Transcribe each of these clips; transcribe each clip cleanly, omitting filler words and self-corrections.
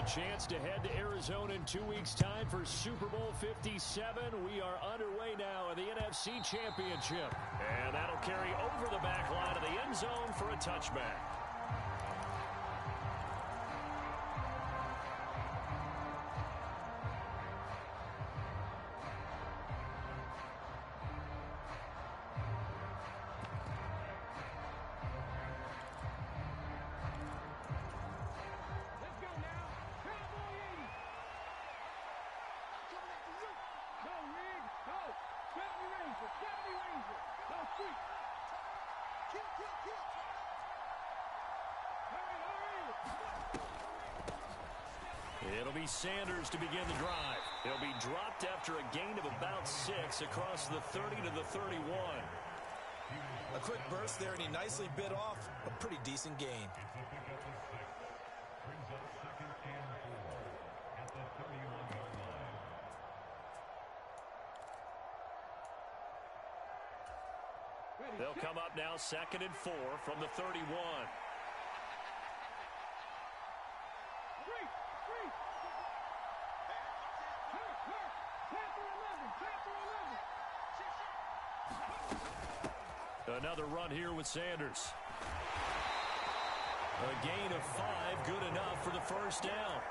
chance to head to Arizona in 2 weeks' time for Super Bowl 57. We are underway now in the NFC Championship. And that'll carry over the back line of the end zone for a touchback. It'll be Sanders to begin the drive. He'll be dropped after a gain of about 6 across the 30 to the 31. A quick burst there, and he nicely bit off a pretty decent gain. They'll come up now 2nd and 4 from the 31. Another run here with Sanders. A gain of 5, good enough for the first down.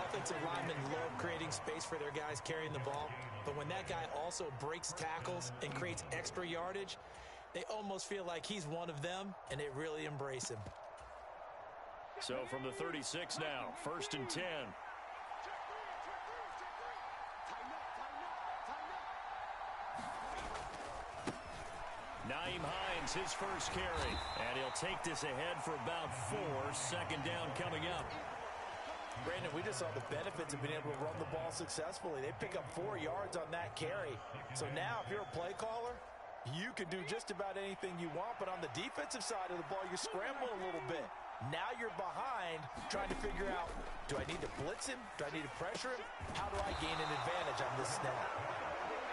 Offensive linemen love creating space for their guys carrying the ball, but when that guy also breaks tackles and creates extra yardage, they almost feel like he's one of them, and they really embrace him. So from the 36 now, 1st and 10. Nyheim Hines, his first carry. And he'll take this ahead for about 4. 2nd down coming up. Brandon, we just saw the benefits of being able to run the ball successfully. They pick up 4 yards on that carry. So now if you're a play caller, you can do just about anything you want. But on the defensive side of the ball, you scramble a little bit. Now you're behind trying to figure out, do I need to blitz him? Do I need to pressure him? How do I gain an advantage on this snap?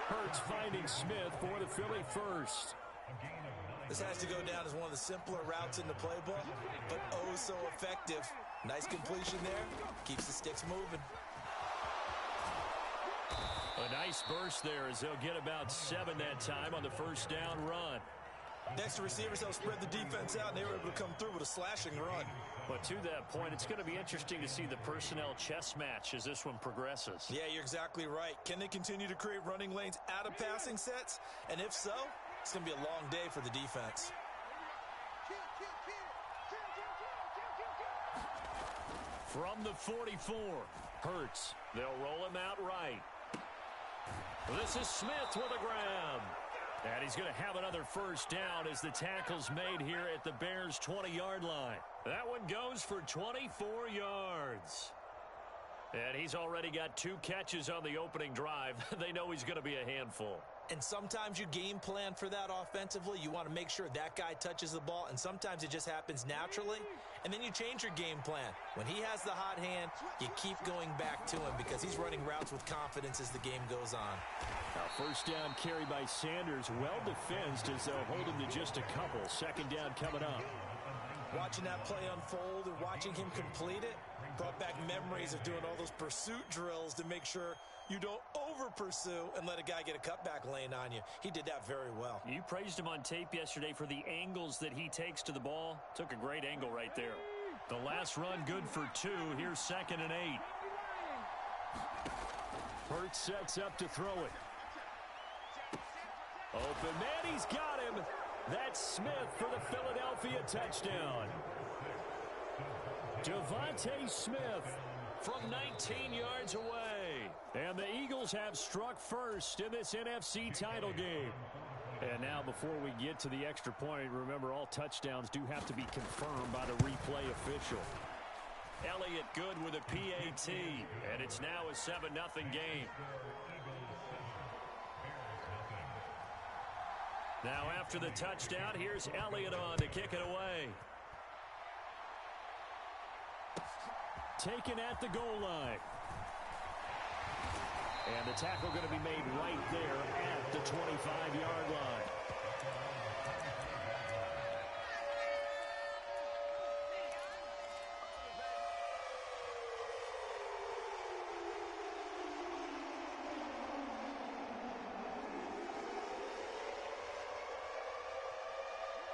Hurts finding Smith for the Philly first. This has to go down as one of the simpler routes in the playbook, but oh so effective. Nice completion there. Keeps the sticks moving. A nice burst there as they'll get about 7 that time on the first down run. Next to receivers, they'll spread the defense out, and they were able to come through with a slashing run. But to that point, it's going to be interesting to see the personnel chess match as this one progresses. Yeah, you're exactly right. Can they continue to create running lanes out of passing sets? And if so, it's going to be a long day for the defense. From the 44, Hurts. They'll roll him out right. This is Smith with a grab. And he's going to have another first down as the tackle's made here at the Bears' 20-yard line. That one goes for 24 yards. And he's already got 2 catches on the opening drive. They know he's going to be a handful. And sometimes you game plan for that offensively. You want to make sure that guy touches the ball, and sometimes it just happens naturally. And then you change your game plan. When he has the hot hand, you keep going back to him because he's running routes with confidence as the game goes on. Now first down carry by Sanders, well defensed as they'll hold him to just a couple. 2nd down coming up. Watching that play unfold and watching him complete it brought back memories of doing all those pursuit drills to make sure you don't over-pursue and let a guy get a cutback lane on you. He did that very well. You praised him on tape yesterday for the angles that he takes to the ball. Took a great angle right there. The last run good for 2. Here's 2nd and 8. Hurts sets up to throw it. Open man, he's got him. That's Smith for the Philadelphia touchdown. Devontae Smith from 19 yards away. And the Eagles have struck first in this NFC title game. And now before we get to the extra point, remember all touchdowns do have to be confirmed by the replay official. Elliott good with a PAT, and it's now a 7-0 game. Now after the touchdown, here's Elliott on to kick it away. Taken at the goal line. And the tackle going to be made right there at the 25-yard line.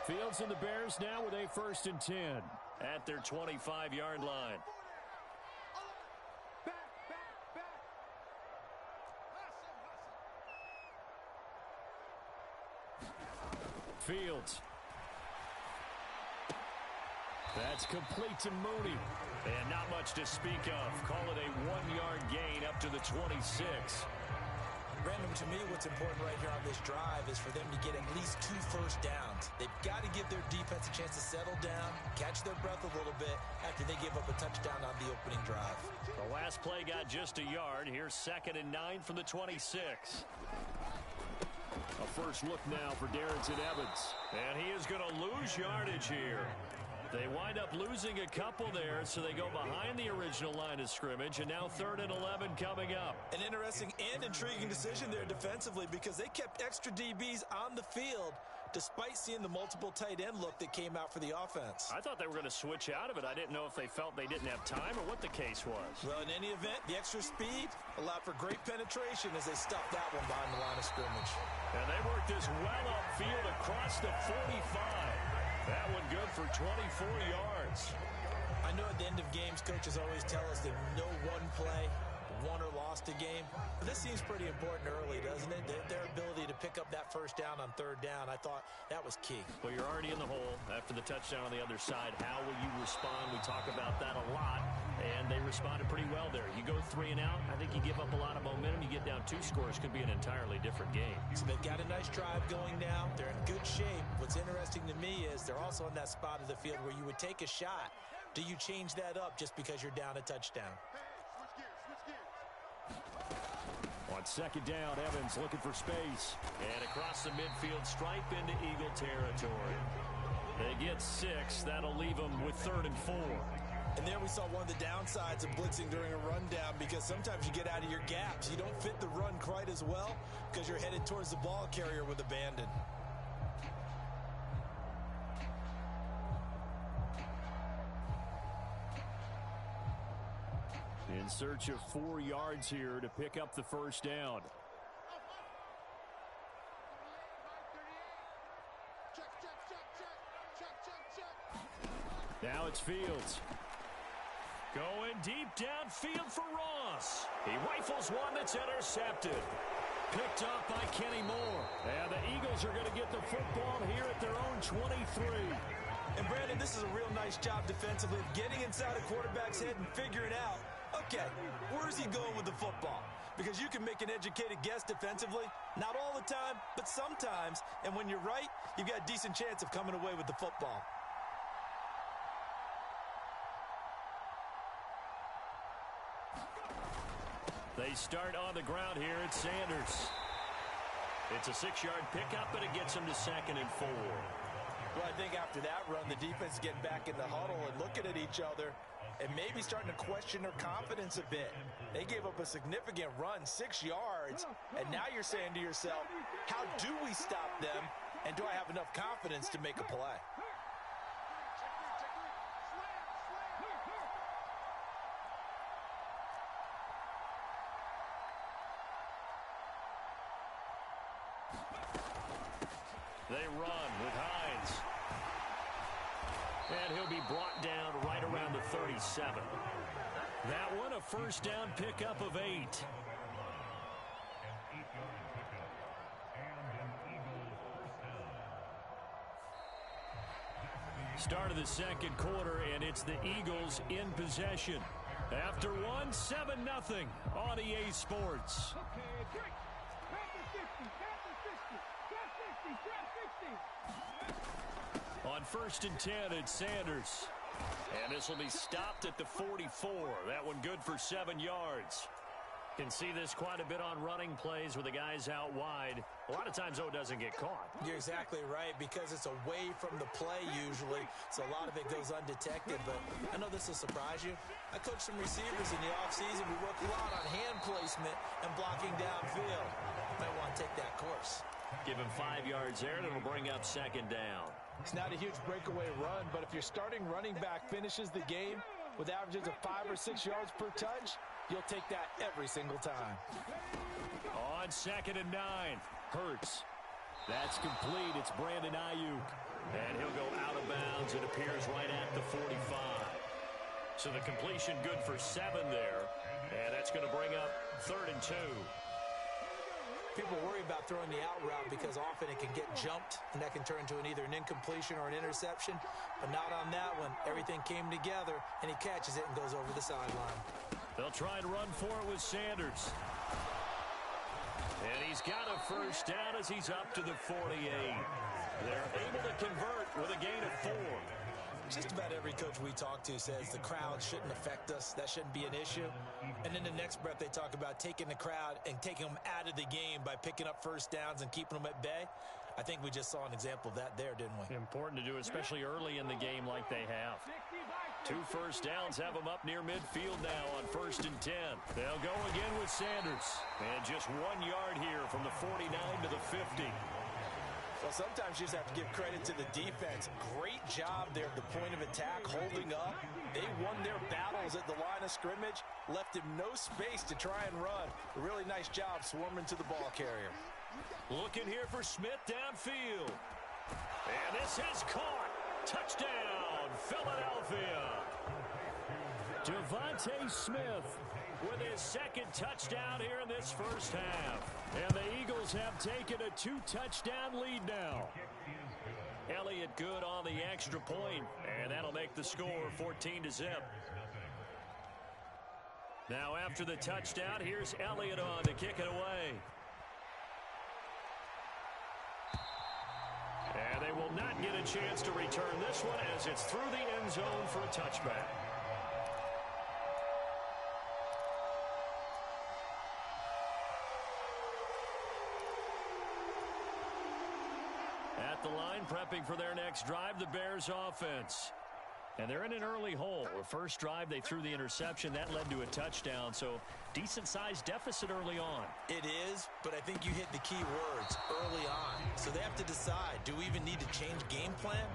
Fields and the Bears now with a 1st and 10 at their 25-yard line. Fields. That's complete to Mooney. And not much to speak of. Call it a 1-yard gain up to the 26. Brandon, to me, what's important right here on this drive is for them to get at least 2 first downs. They've got to give their defense a chance to settle down, catch their breath a little bit after they give up a touchdown on the opening drive. The last play got just a yard. Here's 2nd and 9 from the 26. A first look now for Darrington Evans. And he is going to lose yardage here. They wind up losing a couple there, so they go behind the original line of scrimmage, and now 3rd and 11 coming up. An interesting and intriguing decision there defensively because they kept extra DBs on the field despite seeing the multiple tight end look that came out for the offense. I thought they were going to switch out of it. I didn't know if they felt they didn't have time or what the case was. Well, in any event, the extra speed allowed for great penetration as they stuffed that one behind the line of scrimmage. And they worked this well upfield across the 45. That one good for 24 yards. I know at the end of games, coaches always tell us that no one play won or lost a game. But this seems pretty important early, doesn't it? Their ability to pick up that first down on 3rd down, I thought that was key. Well, you're already in the hole after the touchdown on the other side. How will you respond? We talk about that a lot, and they responded pretty well there. You go 3 and out, I think you give up a lot of momentum. You get down 2 scores, could be an entirely different game. So they've got a nice drive going now. They're in good shape. What's interesting to me is they're also in that spot of the field where you would take a shot. Do you change that up just because you're down a touchdown? On 2nd down, Evans looking for space. And across the midfield stripe into Eagle territory. They get 6. That'll leave them with 3rd and 4. And there we saw one of the downsides of blitzing during a rundown because sometimes you get out of your gaps. You don't fit the run quite as well because you're headed towards the ball carrier with abandon. In search of 4 yards here to pick up the first down. Now it's Fields. Going deep downfield for Ross. He rifles one that's intercepted. Picked off by Kenny Moore. And the Eagles are going to get the football here at their own 23. And Brandon, this is a real nice job defensively of getting inside a quarterback's head and figuring out, okay, where's he going with the football? Because you can make an educated guess defensively. Not all the time, but sometimes. And when you're right, you've got a decent chance of coming away with the football. They start on the ground here at Sanders. It's a 6-yard pickup, but it gets them to 2nd and 4. Well, I think after that run, the defense is getting back in the huddle and looking at each other and maybe starting to question their confidence a bit. They gave up a significant run, 6 yards, and now you're saying to yourself, how do we stop them, and do I have enough confidence to make a play? They run with Hines. And he'll be brought down right around the 37. That one a first down pickup of 8. Start of the 2nd quarter, and it's the Eagles in possession. After one, 7-0 on EA Sports. On 1st and 10, it's Sanders. And this will be stopped at the 44. That one good for 7 yards. Can see this quite a bit on running plays with the guys out wide. A lot of times, doesn't get caught. You're exactly right, because it's away from the play usually, so a lot of it goes undetected. But I know this will surprise you. I coached some receivers in the offseason. We work a lot on hand placement and blocking downfield. Might want to take that course. Give him 5 yards there, and it'll bring up 2nd down. It's not a huge breakaway run, but if your starting running back finishes the game with averages of 5 or 6 yards per touch, you'll take that every single time. On 2nd and 9, Hurts. That's complete. It's Brandon Ayuk. And he'll go out of bounds. It appears right at the 45. So the completion good for 7 there. And that's going to bring up 3rd and 2. People worry about throwing the out route because often it can get jumped, and that can turn into either an incompletion or an interception. But not on that one. Everything came together, and he catches it and goes over the sideline. They'll try and run for it with Sanders. And he's got a first down as he's up to the 48. They're able to convert with a gain of 4. Just about every coach we talk to says the crowd shouldn't affect us. That shouldn't be an issue. And in the next breath, they talk about taking the crowd and taking them out of the game by picking up first downs and keeping them at bay. I think we just saw an example of that there, didn't we? Important to do, especially early in the game like they have. 2 first downs have them up near midfield now on 1st and 10. They'll go again with Sanders. And just 1 yard here from the 49 to the 50. Well, sometimes you just have to give credit to the defense. Great job there at the point of attack, holding up. They won their battles at the line of scrimmage, left him no space to try and run. A really nice job swarming to the ball carrier. Looking here for Smith downfield. And this is caught. Touchdown, Philadelphia. Devontae Smith with his 2nd touchdown here in this first half. And the Eagles have taken a 2-touchdown lead now. Elliott good on the extra point, and that'll make the score 14-0. Now after the touchdown, here's Elliott on to kick it away. And they will not get a chance to return this one as it's through the end zone for a touchback. At the line, prepping for their next drive, the Bears offense. And they're in an early hole. The first drive, they threw the interception. That led to a touchdown, so decent-sized deficit early on. It is, but I think you hit the key words, early on. So they have to decide, do we even need to change game plan,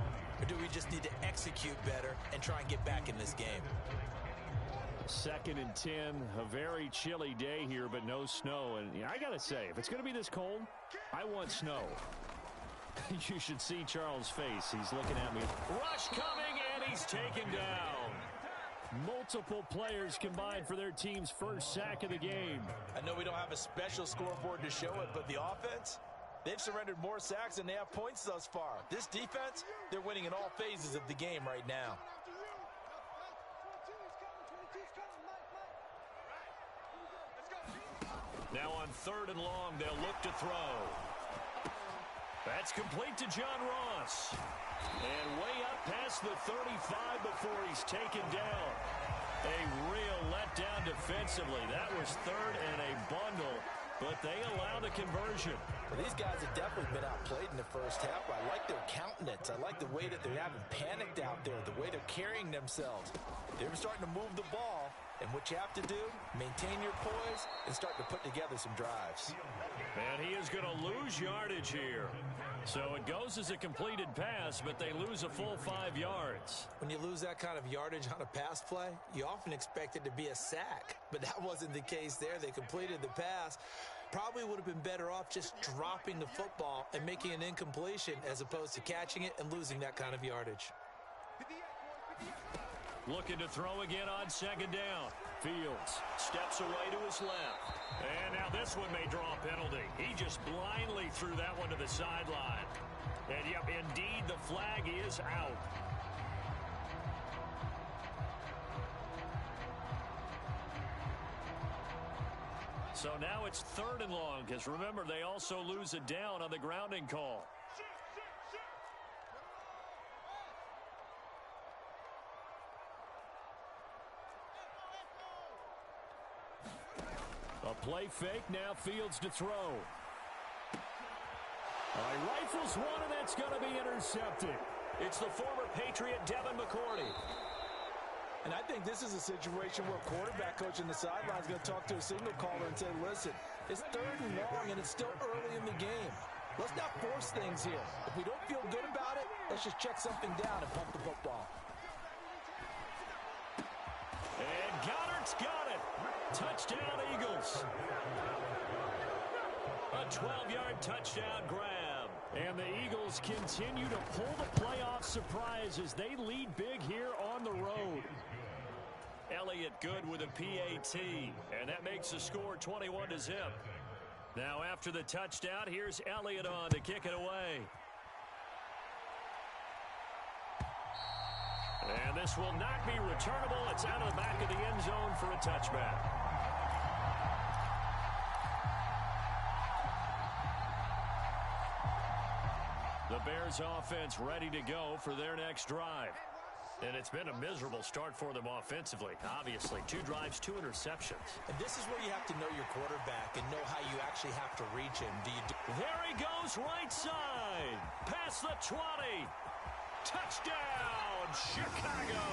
or do we just need to execute better and try and get back in this game? 2nd and 10, a very chilly day here, but no snow. And I got to say, if it's going to be this cold, I want snow. You should see Charles' face. He's looking at me. Rush coming, and he's taken down. Multiple players combined for their team's first sack of the game. I know we don't have a special scoreboard to show it, but the offense, they've surrendered more sacks than they have points thus far. This defense, they're winning in all phases of the game right now. Now on 3rd and long, they'll look to throw. That's complete to John Ross. And way up past the 35 before he's taken down. A real letdown defensively. That was 3rd and a bundle, but they allow the conversion. Well, these guys have definitely been outplayed in the first half. I like their countenance. I like the way that they haven't panicked out there, the way they're carrying themselves. They're starting to move the ball, and what you have to do, maintain your poise and start to put together some drives. And he is going to lose yardage here. So it goes as a completed pass, but they lose a full 5 yards. When you lose that kind of yardage on a pass play, you often expect it to be a sack. But that wasn't the case there. They completed the pass. Probably would have been better off just dropping the football and making an incompletion as opposed to catching it and losing that kind of yardage. Looking to throw again on 2nd down. Fields steps away to his left. And now this one may draw a penalty. He just blindly threw that one to the sideline. And yep, indeed, the flag is out. So now it's 3rd and long, because remember, they also lose a down on the grounding call. A play fake, now Fields to throw. Rifles one, and that's going to be intercepted. It's the former Patriot Devin McCourty. And I think this is a situation where quarterback coach on the sideline is going to talk to a signal caller and say, listen, it's 3rd and long, and it's still early in the game. Let's not force things here. If we don't feel good about it, let's just check something down and pump the football. And Goddard's got it. Touchdown, Eagles. A 12-yard touchdown grab. And the Eagles continue to pull the playoff surprise as they lead big here on the road. Elliott good with a PAT, and that makes the score 21-0. Now after the touchdown, here's Elliott on to kick it away. And this will not be returnable. It's out of the back of the end zone for a touchback. The Bears offense ready to go for their next drive. And it's been a miserable start for them offensively. Obviously, 2 drives, 2 interceptions. And this is where you have to know your quarterback and know how you actually have to reach him. There he goes, right side. Past the 20. Touchdown, Chicago.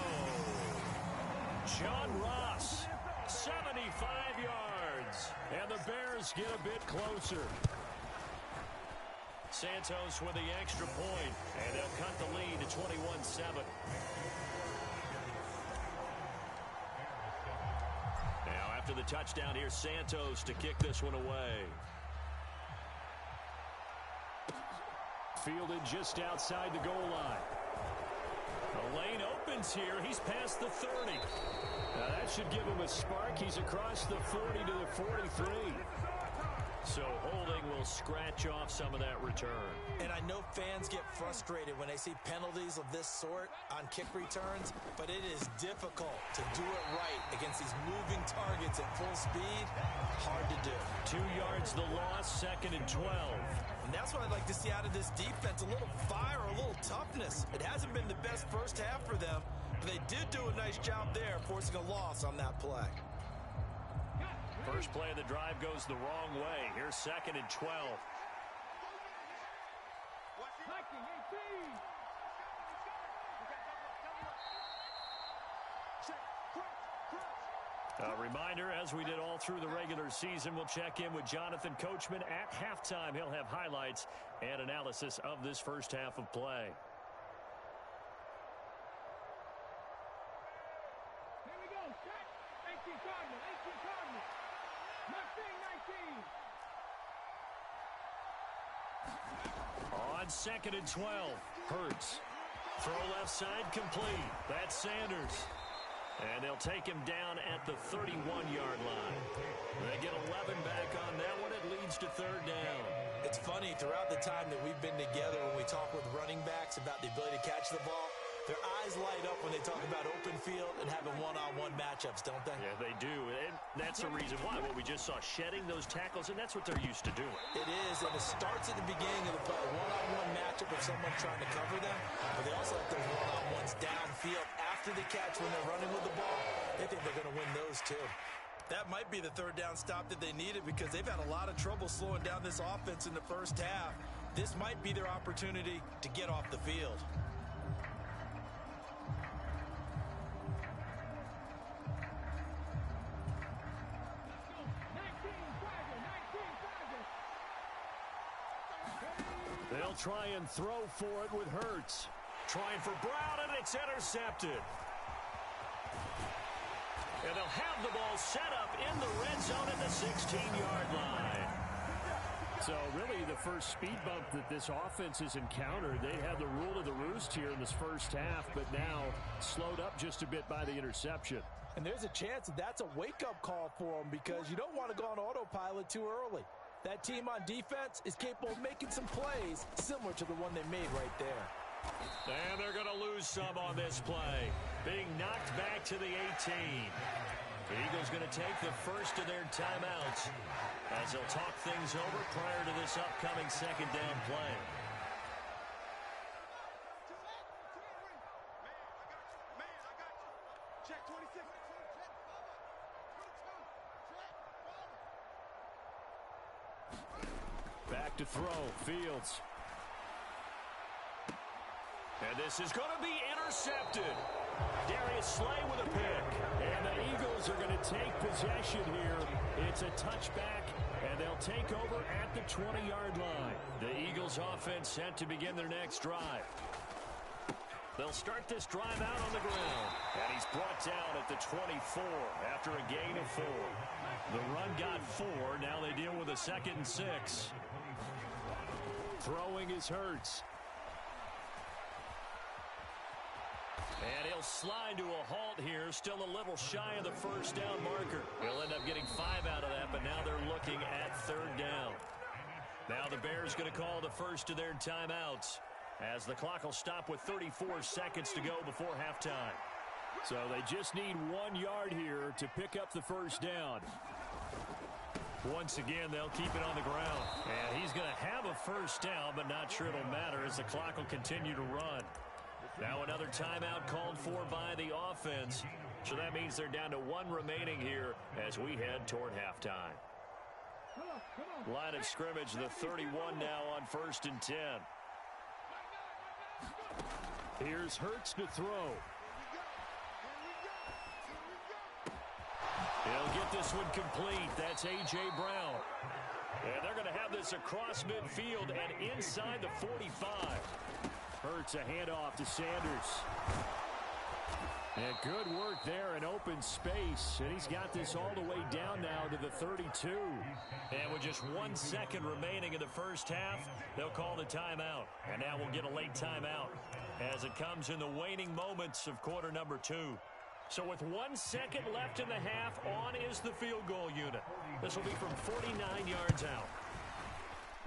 John Ross, 75 yards. And the Bears get a bit closer. Santos with the extra point, and they'll cut the lead to 21-7. Now after the touchdown, here's Santos to kick this one away. Fielded just outside the goal line. The lane opens here. He's past the 30. Now that should give him a spark. He's across the 40 to the 43. So holding will scratch off some of that return. And I know fans get frustrated when they see penalties of this sort on kick returns, but it is difficult to do it right against these moving targets at full speed. Hard to do. 2 yards the loss, 2nd and 12. And that's what I'd like to see out of this defense, a little fire, a little toughness. It hasn't been the best first half for them, but they did do a nice job there, forcing a loss on that play. First play of the drive goes the wrong way. Here's 2nd and 12. A reminder, as we did all through the regular season, we'll check in with Jonathan Coachman at halftime. He'll have highlights and analysis of this first half of play. On 2nd and 12, Hurts. Throw left side complete. That's Sanders. And they'll take him down at the 31-yard line. They get 11 back on that one. It leads to 3rd down. It's funny, throughout the time that we've been together, when we talk with running backs about the ability to catch the ball, their eyes light up when they talk about open field and having one-on-one matchups, don't they? Yeah, they do. And that's the reason why. What we just saw, shedding those tackles, and that's what they're used to doing. It is, and it starts at the beginning of the play. One-on-one matchup of someone trying to cover them, but they also have those one-on-ones downfield after the catch when they're running with the ball. They think they're going to win those, too. That might be the 3rd down stop that they needed because they've had a lot of trouble slowing down this offense in the first half. This might be their opportunity to get off the field. They'll try and throw for it with Hurts. Trying for Brown, and it's intercepted. And they'll have the ball set up in the red zone at the 16-yard line. So really the first speed bump that this offense has encountered. They had the rule of the roost here in this first half, but now slowed up just a bit by the interception. And there's a chance that that's a wake-up call for them because you don't want to go on autopilot too early. That team on defense is capable of making some plays similar to the one they made right there. And they're going to lose some on this play. Being knocked back to the 18. The Eagles going to take the first of their timeouts as they'll talk things over prior to this upcoming 2nd down play. Back to throw, Fields. And this is going to be intercepted. Darius Slay with a pick. And the Eagles are going to take possession here. It's a touchback, and they'll take over at the 20-yard line. The Eagles offense set to begin their next drive. They'll start this drive out on the ground. And he's brought down at the 24 after a gain of 4. The run got 4. Now they deal with a 2nd and 6. Throwing is Hurts. And he'll slide to a halt here, still a little shy of the first down marker. He'll end up getting 5 out of that, but now they're looking at 3rd down. Now the Bears going to call the first of their timeouts, as the clock will stop with 34 seconds to go before halftime. So they just need 1 yard here to pick up the first down. Once again, they'll keep it on the ground. And he's going to have a first down, but not sure it'll matter as the clock will continue to run. Now another timeout called for by the offense. So that means they're down to 1 remaining here as we head toward halftime. Line of scrimmage, the 31 now on 1st and 10. Here's Hurts to throw. He'll get this one complete. That's A.J. Brown. And they're going to have this across midfield and inside the 45. Hurts a handoff to Sanders. And good work there in open space. And he's got this all the way down now to the 32. And with just 1 second remaining in the first half, they'll call the timeout. And now we'll get a late timeout as it comes in the waning moments of quarter number 2. So with 1 second left in the half, on is the field goal unit. This will be from 49 yards out.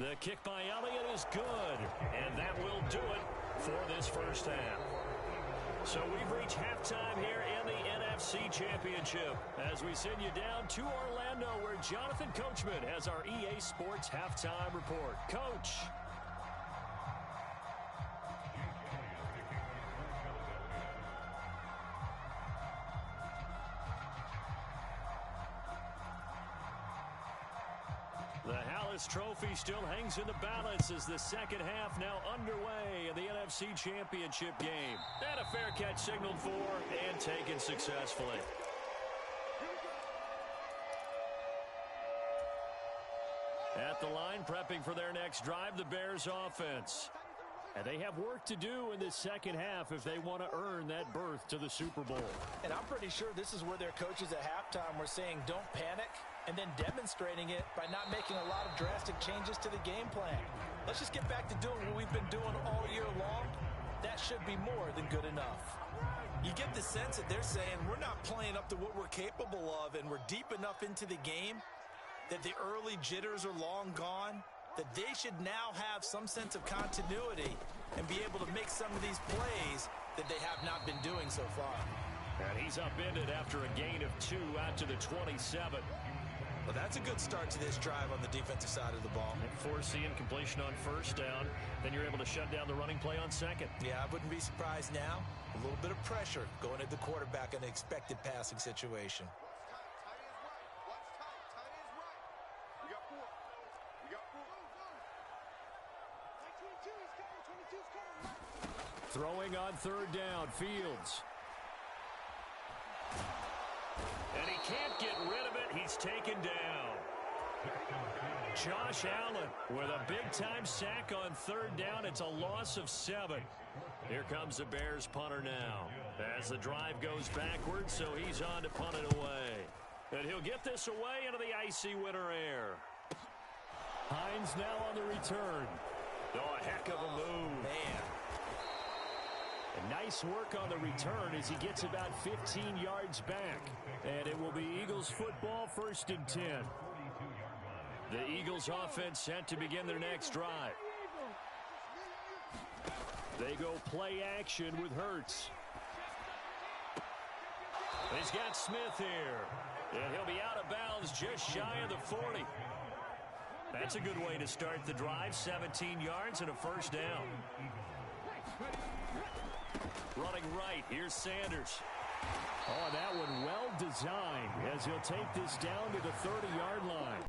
The kick by Elliott is good, and that will do it for this first half. So we've reached halftime here in the NFC Championship as we send you down to Orlando where Jonathan Coachman has our EA Sports Halftime Report. Coach. The Hallis Trophy still hangs in the balance as the second half now underway in the NFC Championship game. And a fair catch signaled for and taken successfully. At the line, prepping for their next drive, the Bears offense. And they have work to do in this second half if they want to earn that berth to the Super Bowl. And I'm pretty sure this is where their coaches at halftime were saying don't panic, and then demonstrating it by not making a lot of drastic changes to the game plan. Let's just get back to doing what we've been doing all year long. That should be more than good enough. You get the sense that they're saying we're not playing up to what we're capable of, and we're deep enough into the game that the early jitters are long gone, that they should now have some sense of continuity and be able to make some of these plays that they have not been doing so far. And he's upended after a gain of 2 out to the 27. Well, that's a good start to this drive on the defensive side of the ball. Force the incompletion on first down. Then you're able to shut down the running play on second. Yeah, I wouldn't be surprised now. A little bit of pressure going at the quarterback in an expected passing situation. Throwing on 3rd down, Fields. And he can't get rid of it. He's taken down. Josh Allen with a big-time sack on 3rd down. It's a loss of 7. Here comes the Bears punter now as the drive goes backwards, so he's on to punt it away. And he'll get this away into the icy winter air. Hines now on the return. Oh, a heck of a move. Man. And nice work on the return as he gets about 15 yards back. And it will be Eagles football, 1st and 10. The Eagles offense set to begin their next drive. They go play action with Hurts. He's got Smith here. And he'll be out of bounds just shy of the 40. That's a good way to start the drive. 17 yards and a first down. Running right, here's Sanders. Oh, that one well designed as he'll take this down to the 30-yard line.